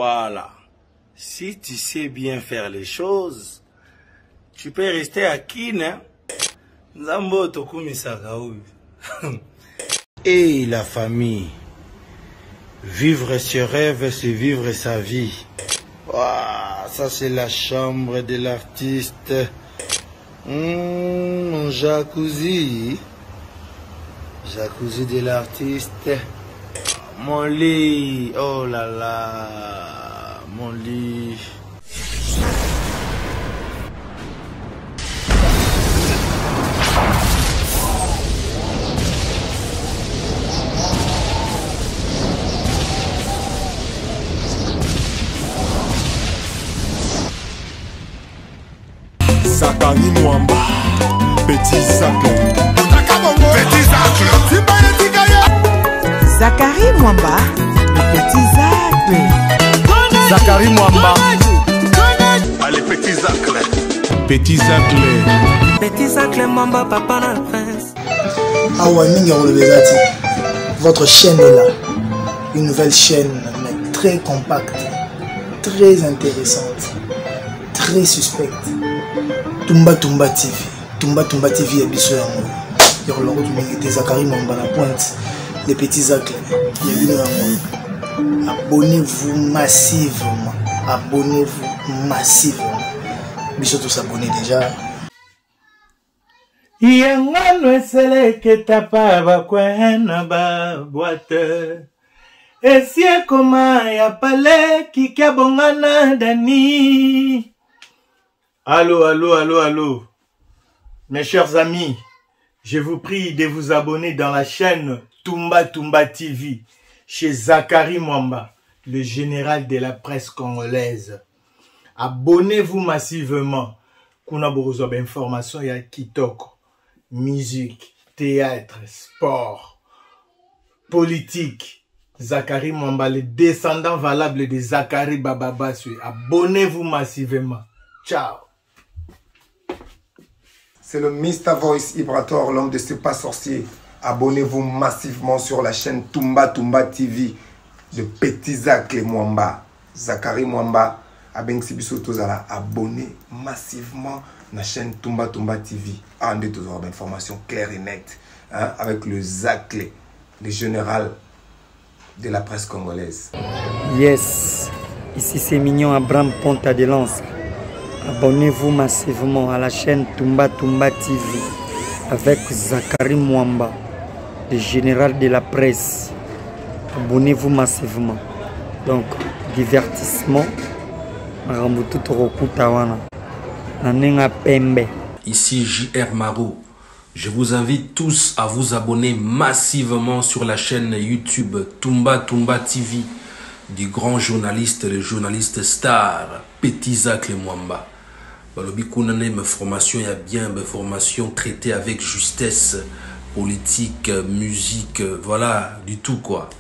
Voilà. Si tu sais bien faire les choses, tu peux rester à Kine. Et la famille. Vivre ses rêves, c'est vivre sa vie. Wow, ça c'est la chambre de l'artiste. Mon jacuzzi. Jacuzzi de l'artiste. Mon lit. Oh là là. Mon lit. Zakari Mwamba, Petit Zacle. Petit Zacle. Zakari Mwamba, le Petit Zacle. Zakari Mwamba. Allez, Petit Zacle. Petit Zacle. Petit Zacle Mwamba, papa la prince. Awaminga Olebezati, votre chaîne est là. Une nouvelle chaîne, mais très compacte, très intéressante, très suspecte. Tumba Tumba TV. Tumba Tumba TV est biso yango. Yorlongo tumengete Zakari Mwamba la pointe. Les petits Zacle. Abonnez-vous massivement. Abonnez-vous massivement. Biso tous s'abonner déjà. Yangano eseleke tapa bakwena ba boîte. Esie koma ya pale kikia bongana dani. Allô, allô, allô, allô. Mes chers amis, je vous prie de vous abonner dans la chaîne Tumba Tumba TV chez Zakari Mwamba, le général de la presse congolaise. Abonnez-vous massivement. Kuna bozob information ya kitoko, musique, théâtre, sport, politique. Zakari Mwamba, le descendant valable de Zakari Bababasui. Abonnez-vous massivement. Ciao. C'est le Mr Voice Ibrator, l'homme de ce pas sorcier. Abonnez-vous massivement sur la chaîne Tumba Tumba TV de Petit Zacle Mwamba. Zakari Mwamba, abonnez massivement la chaîne Tumba Tumba TV. En deux informations claires et nettes, hein, avec le Zacle, le général de la presse congolaise. Yes, ici c'est Mignon Abraham Ponta de Lance. Abonnez-vous massivement à la chaîne Tumba Tumba TV avec Zakari Mwamba, le général de la presse. Abonnez-vous massivement. Donc, divertissement. Ici JR Marou. Je vous invite tous à vous abonner massivement sur la chaîne YouTube Tumba Tumba TV du grand journaliste, le journaliste star Petit Zacle Mwamba. Mes formations, il y a bien mes formations traitées avec justesse, politique, musique, voilà, du tout quoi.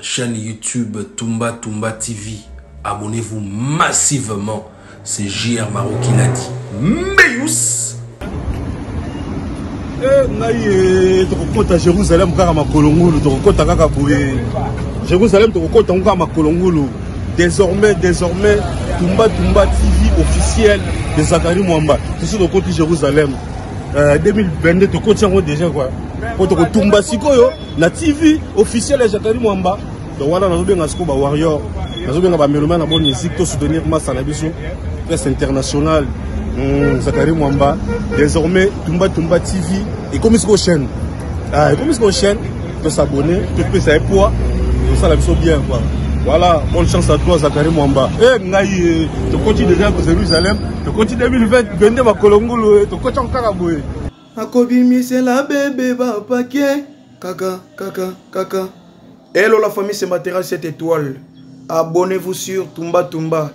Chaîne YouTube Tumba Tumba TV. Abonnez-vous massivement. C'est JR Maro qui l'a dit. Meyous. Tokokota Jérusalem kaka makolongulu tokokota kaka boye Jérusalem tokokota kaka makolongulu désormais Tumba Tumba TV officiel de Zakari Mwamba c'est le côté Jérusalem 2022 tokoti yango déjà quoi pour Tumba sikoyo la TV officielle de Zakari Mwamba donc voilà nazobenga siko ba warrior nazobenga ba meloma na bonne musique to soutenir massa na biso presse internationale Zakari Mwamba désormais Tumba Tumba TV et comme c'est une chaîne de s'abonner tu peux ça poids ça la mission bien quoi. Voilà, bonne chance à toi Zakari Mwamba. Ngaï, tu continues déjà pour Jérusalem, tu continues 2020, vendez ma kolongolo, tu continues encore à bouer. Akobimi c'est la bébé papa qui kaka. Hello la famille, c'est Matériel 7 étoiles. Abonnez-vous sur Tumba Tumba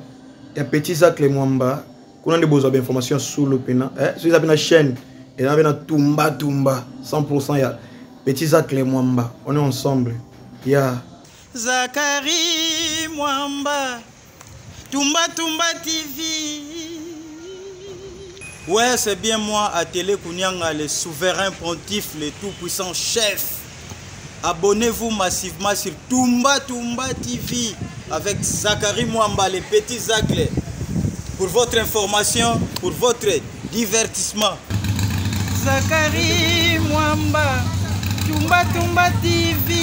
et Petit Zacle Mwamba. Qu'on a des beaux informations sur le pena. Sur la chaîne, et là on a Tumba Tumba 100% ya Petit Zacle Mwamba. On est ensemble. Ya Zakari Mwamba, Tumba Tumba TV. Ouais, c'est bien moi, à Télé Kounyanga, le souverain pontife, le tout-puissant chef. Abonnez-vous massivement sur Tumba Tumba TV. avec Zakari Mwamba, les petits Acles. Pour votre information, pour votre divertissement. Zakari Mwamba, Tumba Tumba TV.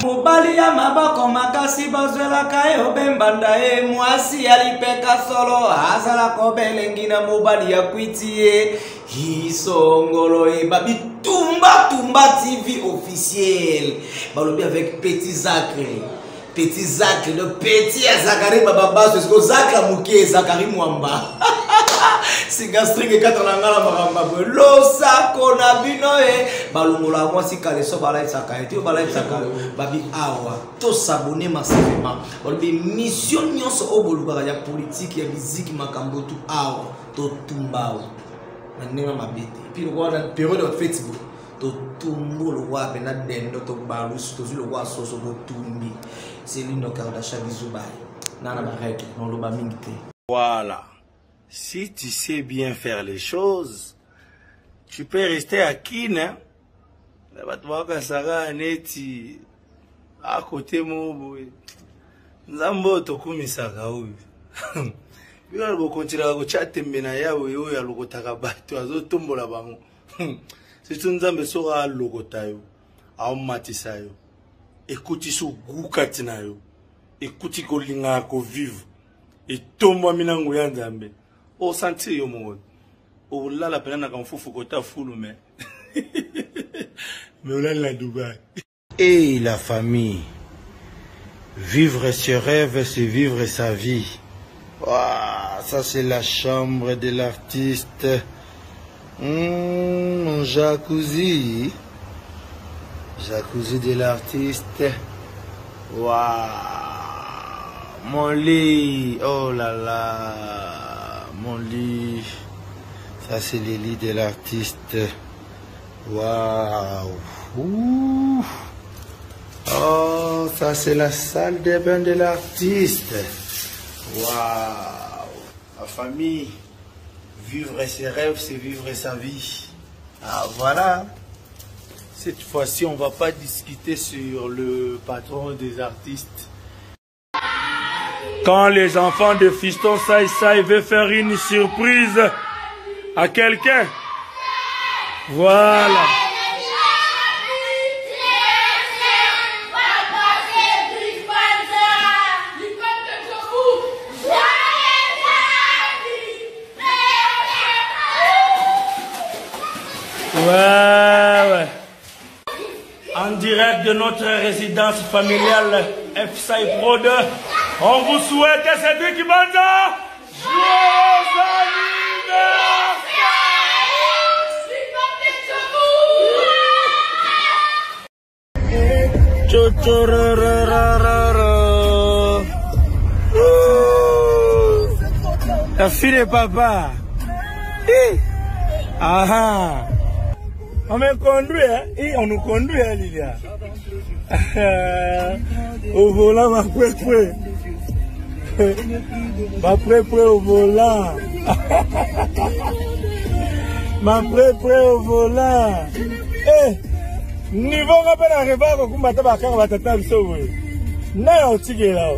Mobali ya maboko makasi bazwelaka yo bembanda e mwasi alipeka solo azala kobelengi na mobali ya kwiti ye hisongolo e babi Tumba Tumba TV officiel balobi avec Petit Zacre. Petit Zacre, le petit à Zakari Bababa, c'est ce que Zakra Mouké, Zakari Mwamba. C'est gastrique et 4 ans à la maramba. Losa konabinoe. Balungola, moi si Kaleso Balai Sakai, tu Balai Sakai, Babi Awa, tous s'abonner massivement. Balbi mission nyons au Bolugara, ya politique, ya musique, Makambotu Awa, to Tumbao. Maintenant ma bête. Puis le roi dans la période de Facebook. To tumbo le roi pena dendo to balus to le roi soso to tumbi. C'est l'une de Kardashian Bizoubaï. Nana Barek, non le bamingte. Voilà. Si tu sais bien faire les choses, tu peux rester à Kin. Neti à côté mo Nzambo tokumisaka uyu. Bino lokontira ko chatemena yawe yo ya lokotaka bato azotombola bango. C'est tout Nzambe sora lokotayo. Aomatisa yo. Écoute iso gukati na yo. Écoute ko linga ko vivre. Et tomba minango ya Nzambe. O senti yo mo. O lala pena na kamfufu kota fulu me. Mais on a la Dubaï. Et la famille. Vivre ses rêves, c'est vivre sa vie. Wow, ça c'est la chambre de l'artiste. Mon jacuzzi. Jacuzzi de l'artiste. Waouh. Mon lit. Oh là là. Mon lit. Ça c'est le lit de l'artiste. Waouh. Oh, ça c'est la salle de bain de l'artiste. Waouh. La famille. Vivre ses rêves, c'est vivre sa vie. Ah voilà. Cette fois-ci, on ne va pas discuter sur le patron des artistes. Quand les enfants de Fiston Sai Sai veulent faire une surprise à quelqu'un, voilà. Ouais. En direct de notre résidence familiale FSI Pro 2, on vous souhaite Cédric Banza joyeux anniversaire. La fille de papa. Ah. On me conduit, hein? Et on nous conduit, hein, Lilia. Au volant, ma pré-pré. Ma pré-pré au volant. Ma pré-pré au volant. Eh! Niveau rappel à revoir, on va t'abattre, on va t'attendre, sauver. Non, on tire là.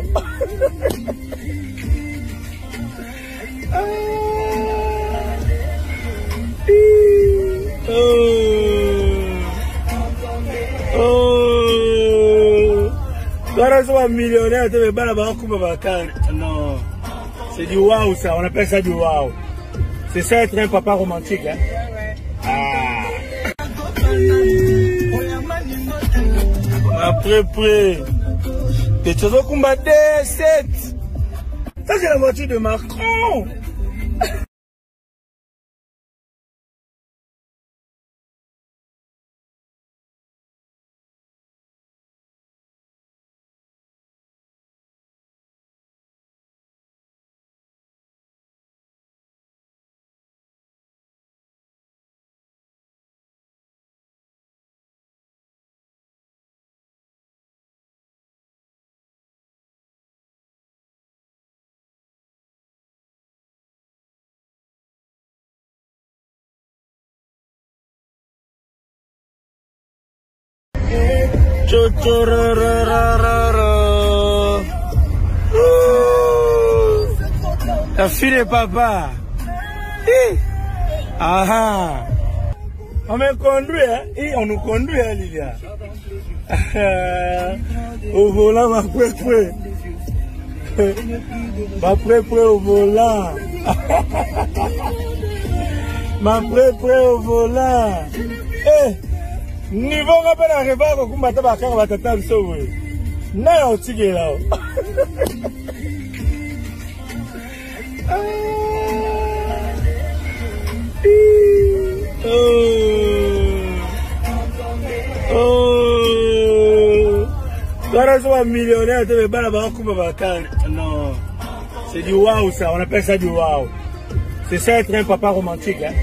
Un millionnaire, non, c'est du waouh ça, on appelle ça du waouh. C'est ça être un papa romantique, hein? Ah. Après, et tu vas combattre 7. Ça c'est la voiture de Macron. La fille de papa. Ah. On me conduit, hein? On nous conduit, hein, les gars. Au volant, ma pré-pré. Ma pré-pré au volant. Ma pré-pré au volant. Eh, niveau rappel à revoir, on va combattre la carte, on va t'attendre sauver. Non, on tire là. Un millionnaire de non, c'est du waouh ça, on appelle ça du waouh. C'est ça être un papa romantique, hein?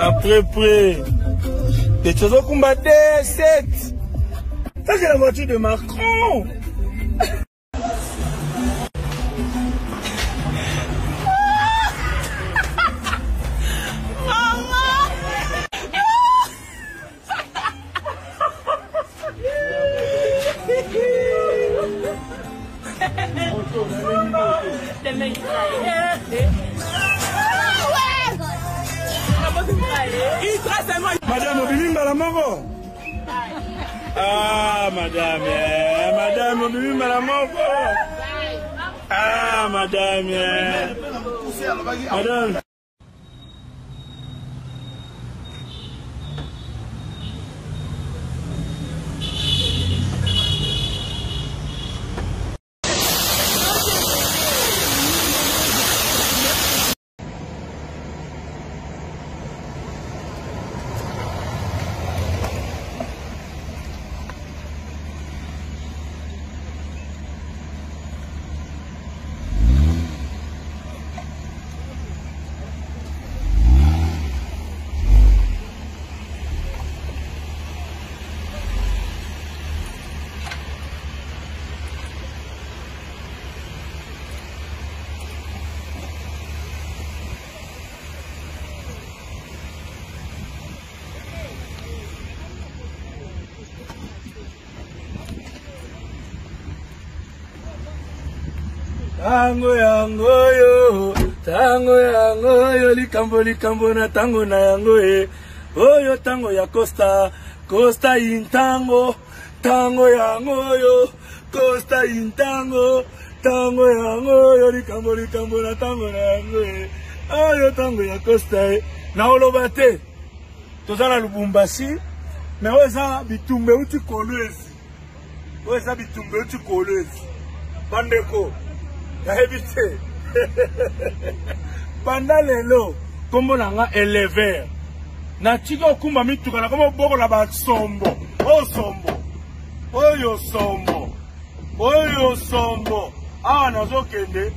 Après, des choses au combat 7. Ça c'est la voiture de Macron. Madame Obimimba la moko. Ah madame, madame Obimimba la moko. Ah madame, madame. Tango yango yo, likambo na tango na yango oyo tango ya Costa intango, tango yango yo, Costa intango, tango yango yo, likambo na tango na yango oyo tango ya Costa na olobate, tozala Lubumbashi, mais oza bitumbe uti kolwezi, bandeko. Pendant lelo, comme on a élevé, na chico kumba mituka na comme boko la ba sombo, oyo sombo, ah na zo kende,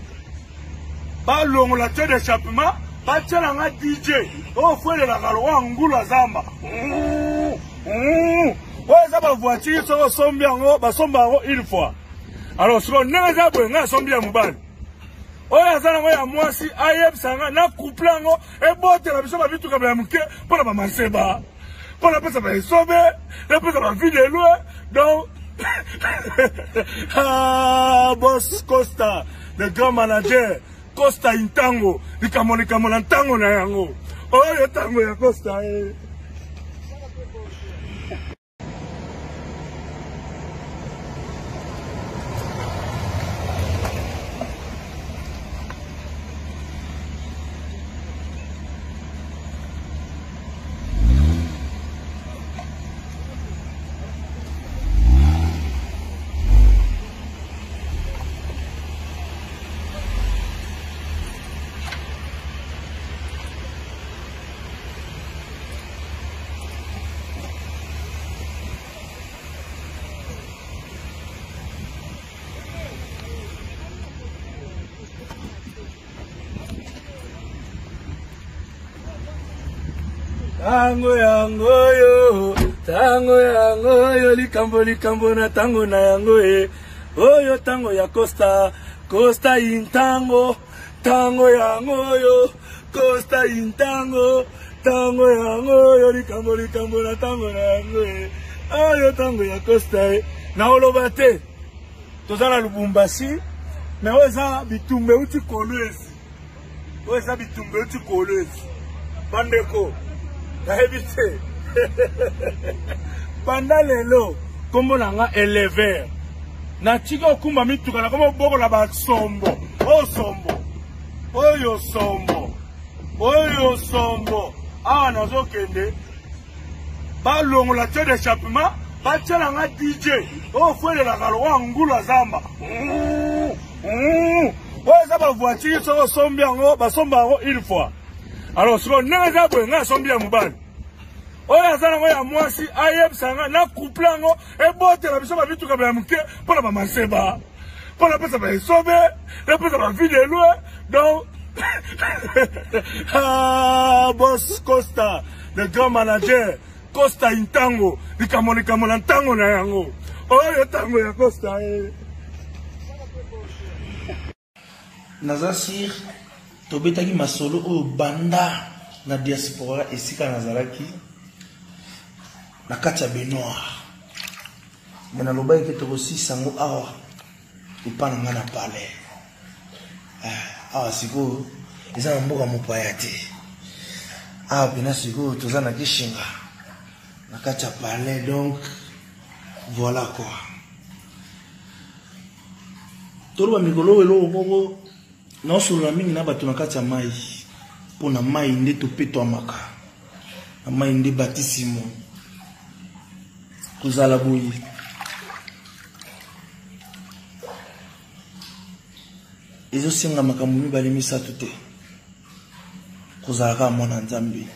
ba longo la tête d'échappement, ba tchala nga DJ, oh fouele la galwa ngula zamba, ouais ça ba voiture so sombi ango, ba somba ango une fois. Alors, ce qu'on a déjà besoin, c'est bien mobile. On a déjà un mois si aïe, ça a couplé et bon, tu as besoin de tout comme un mouquet pour la maman Seba. Pour la personne va sauver, la personne va vider loin. Donc, ah, boss Costa, le grand manager, Costa Intango, le Kamon Tango na yango. Oh, le tango ya Costa. Tango yango yo, likambo na tango na yango oyo tango ya Costa intango, tango yango yo, Costa intango, tango yango yo, likambo na tango na yango oyo tango ya Costa na olobate, tozala Lubumbashi mais oza bitumbe uti kolwezi oza bitumbe uti kolwezi bandeko naebite banda lelo kombo nanga elever na chika okumba mituka na komo boko la basombo oyo sombo awa nazokende balongo la tête d'échappement bachala nga DJ ofwele la kalo wa ngula zamba oza ba voiture so sombi yango basomba yango une fois alors siko nanga za bwe nga sombi ya mubali oya zana ngo ya mwasi ayeb sanga na couple yango ebote la biso ba bituka ba muke pona ba maseba pona pesa ba sobe na pesa ba video loin donc boss Costa le grand manager Costa Intango likamona ntango na yango oyo tango ya Costa Nazasir tobetaki masolo o banda na diaspora esika nazalaki na kati ya Benoît mais na loba ke tokosi sango awa ipana ngana pale awa siko eza mboka mopaya te awa pena siko toza na kishinga na kati ya pale donc voilà quoi toloba mikolo elo boko na osolola mingi na bato na kati ya mai mpona mai nde topetwamaka na mai nde batisimo tozala boye ezosenga makambo mibale misato te kozala kaka mwana nzambe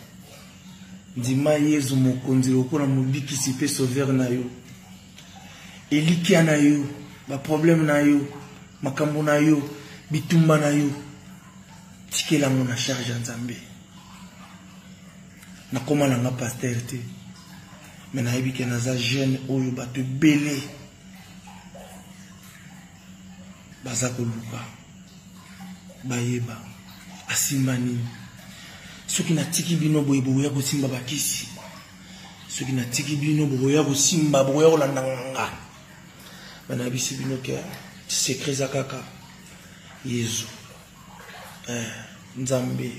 ndima yezu mokonzi lokola mobikisi mpe sauveur na yo elikia na yo baproblème na yo makambo na yo bitumba na yo tikelango na charge ya nzambe nakoma nanga paster te me nayebi ke naza jeune oyo bato ebele baza koluka bayeba asimba nini soki natiki bino boye boya kosimba bakisi soki natiki bino boya kosimba boya kolanda nga banayebisi bino ke secret za kaka yezu nzambe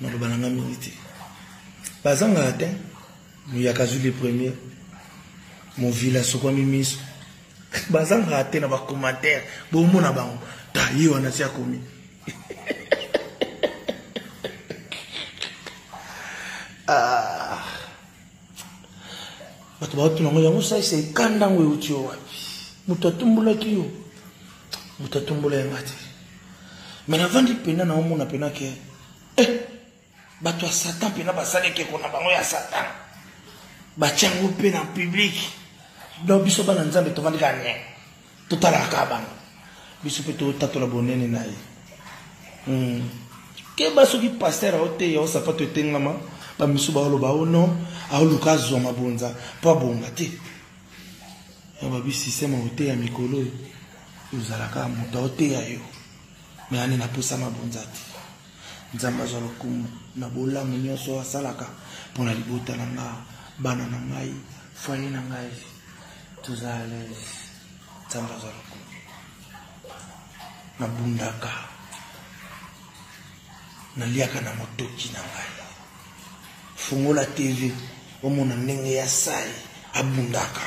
naloba nanga mingi te bazanga te muyaka zwi le premier mon village sokwami miso bazanga te na bacommentaire bomona bango ta ye wana si akomi bato baotuna ngo yango saisa ekanda ngo euti yo wapi moto atumbulaki yo moto atumbula yanga te me navandi pena na omona pena ke bato ya satan pena basali ekeko na bango ya satan batiango mpe na public donc biso bana nzambe tovandi kanye totalaka bango biso mpe totatola bonene na ye keba soki paster aoteya osapato etengama bamisu baoloba ono aoluka azwa mabonza mpo abonga te babi sisteme oteya mikolo ozalaka moto aoteya yo me ane naposa mabonza te nzambe azwa lokumu na bolamu nyonso asalaka mpona libota na nga bana na ngai foye na ngai tozala nzambe azwa lokumu nabundaka naliaka na motoki na ngai fungola TV omona ndenge ya sai abundaka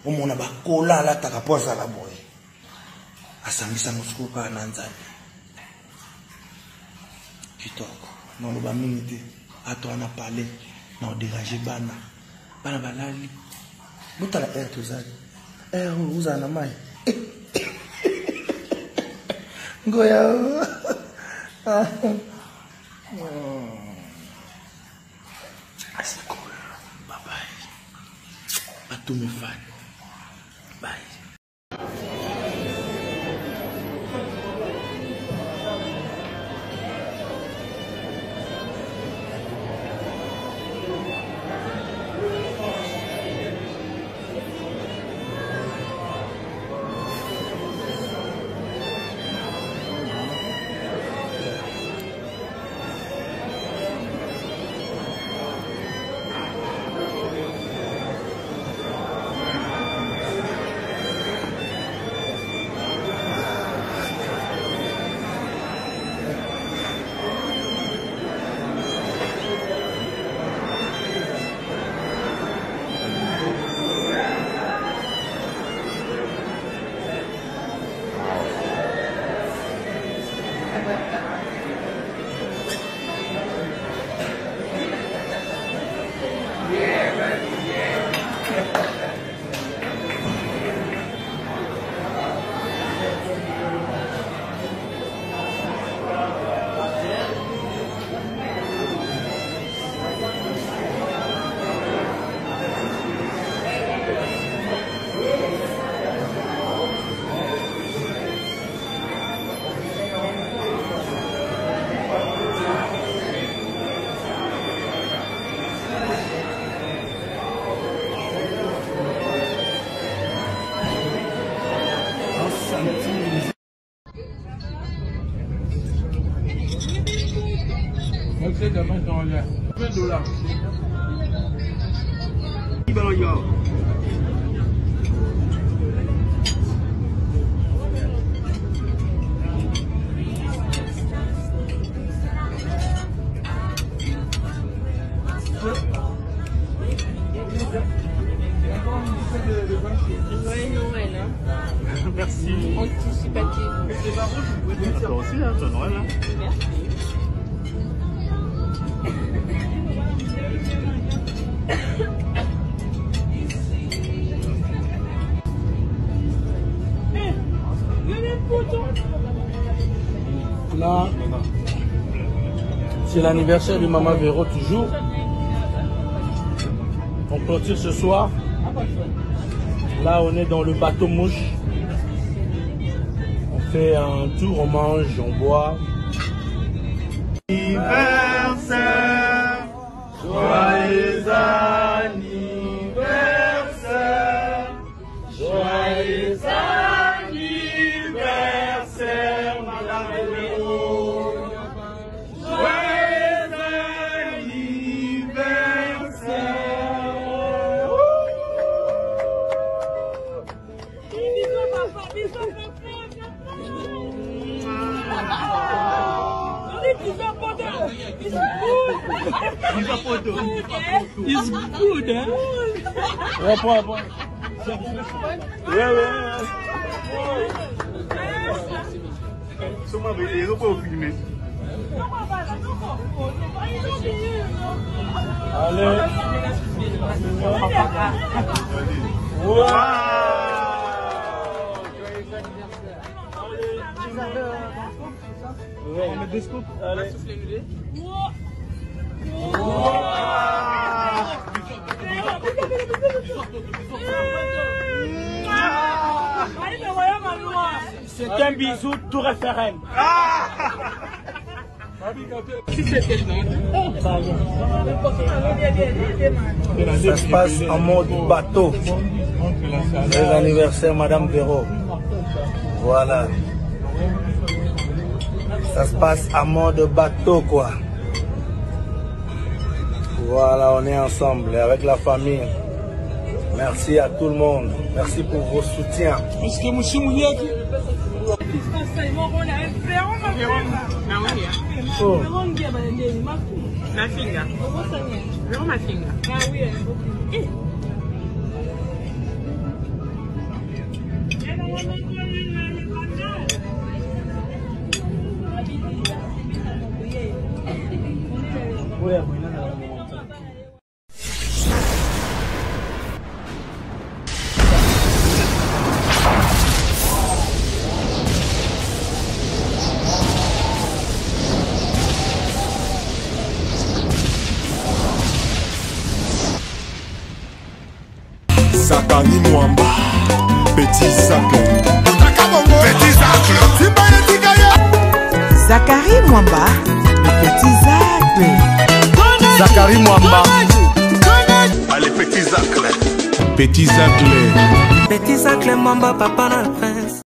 omona bakola alataka po azala boye asangisa mosuku kaka na nzambe kitoko naloba mingi te ato wana pale na odérange bana balali botala air tozali air uzala na mai ngoya c'est cool. Bye bye. À tous mes fans. Bye. Merci. Anticipatif. C'est pas rouge. Toi aussi, hein, toi Noël. Merci. Là, c'est l'anniversaire de Maman Véro toujours. On clôture ce soir. Là, on est dans le bateau mouche. On fait un tour, on mange, on boit. Anniversaire, joyeux anniversaire, joyeux anniversaire, Madame Véro. Joyeux anniversaire. It's good, hein? Ouais. Allez. On met des scoops. Allez. C'est un bisou tout référent. Ça se passe en mode bateau. C'est l'anniversaire Madame Véro. Voilà. Ça se passe en mode bateau quoi. Voilà, on est ensemble avec la famille. Merci à tout le monde. Merci pour vos soutiens. Zakari Mwamba, Petit Zacle. Petit Zacle. Zakari Mwamba, le Petit Zacle. Zakari Mwamba. Allez, Petit Zacle. Petit Zacle. Petit Zacle Mwamba, papa n'a fait.